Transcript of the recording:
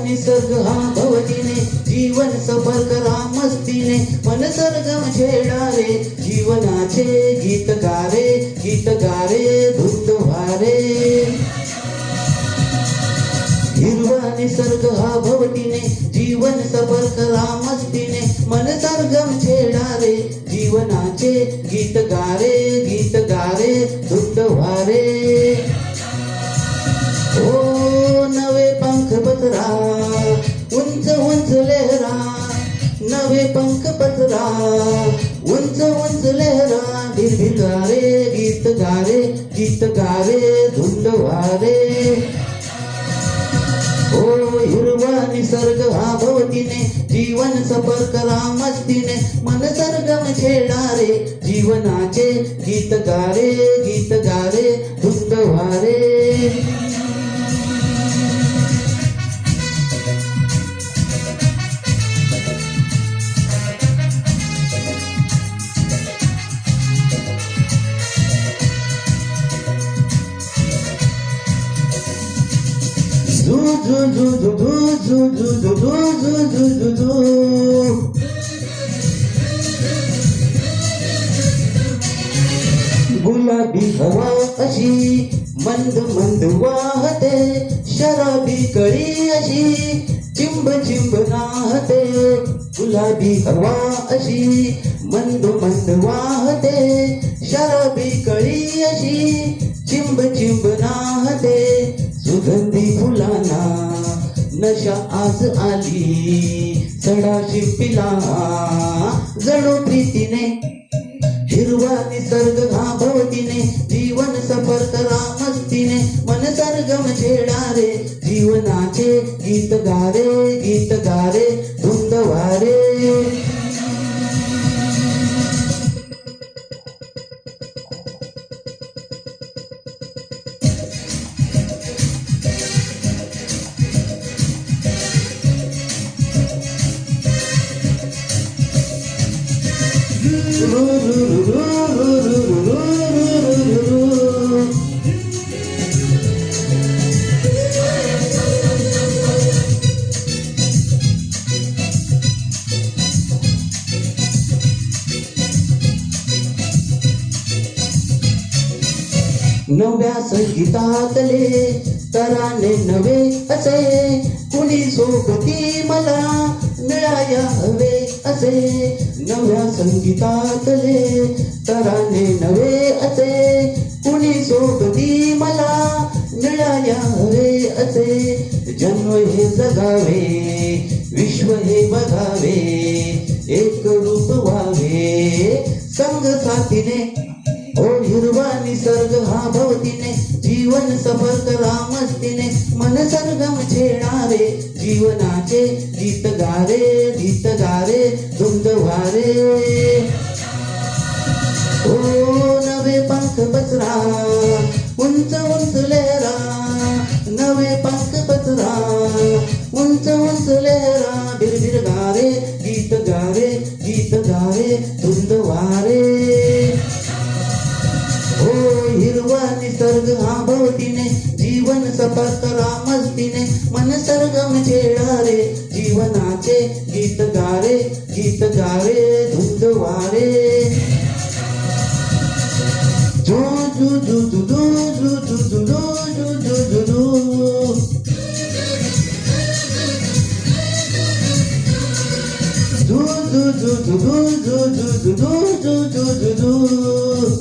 निसर्ग हा भवतीने जीवन सफल करा मस्तीने मन सरगम छेडा रे जीवनाचे गीत गारे धुंद वारे हिरवा निसर्ग हा भवतीने जीवन सफल करा मस्तीने मन सरगम छेडा रे जीवनाचे गीत गारे धुंद वारे ओ नवे पंख पसरा उंच उंच लहरा नवे पंख पसरा उंच लहरा भिरभिर गारे गीत गारे धुंद वारे ओ हिरवा निसर्ग हा भवतीने जीवन सफल करा मस्तीने मन सरगम छेडा रे जीवनाचे गीत गारे धुंद वारे गुलाबी हवा अशी मंद मंद वाहते शराबी कळी अशी चिंब चिंब नाहते गुलाबी हवा अशी मंद मंद वाहते शराबी कळी अशी चिंब चिंब नाहते सुगंधी फुलांना नशा आज आली सडा शिंपिला जणू प्रीतीने हिरवा निसर्ग हा भवतीने जीवन सफल करा मस्तीने मन सरगम छेडा रे जीवनाचे गीत गारे धुंद वारे नव्या संगीतातले तराने नवे असे कुणी सोबती मला मिळाया हवे असे नव्या संगीतातले तराने नवे असे कुणी सोबती मला मिळाया हवे असे जन्म हे जगावे विश्व हे बघावे एक रूप व्हावे संग साथीने ओ हिरवा निसर्ग हा भवतीने जीवन सफल करा मस्तीने मन सरगम छेडा रे जीवनाचे गीत गारे धुंद वारे ओ नवे पंख पसरा उंच लहरा नवे पंख पसरा उंच लहरा भिरभिर गारे गीत गारे धुंद वारे ओ हिरवा निसर्ग हा भवतीने जीवन सफल करा मस्तीने मन सरगम छेडा रे जीवनाचे गीत गारे धुंद वारे जो जो जो जो जो जो जो जो जो जो जो do do do do do do do do do do do do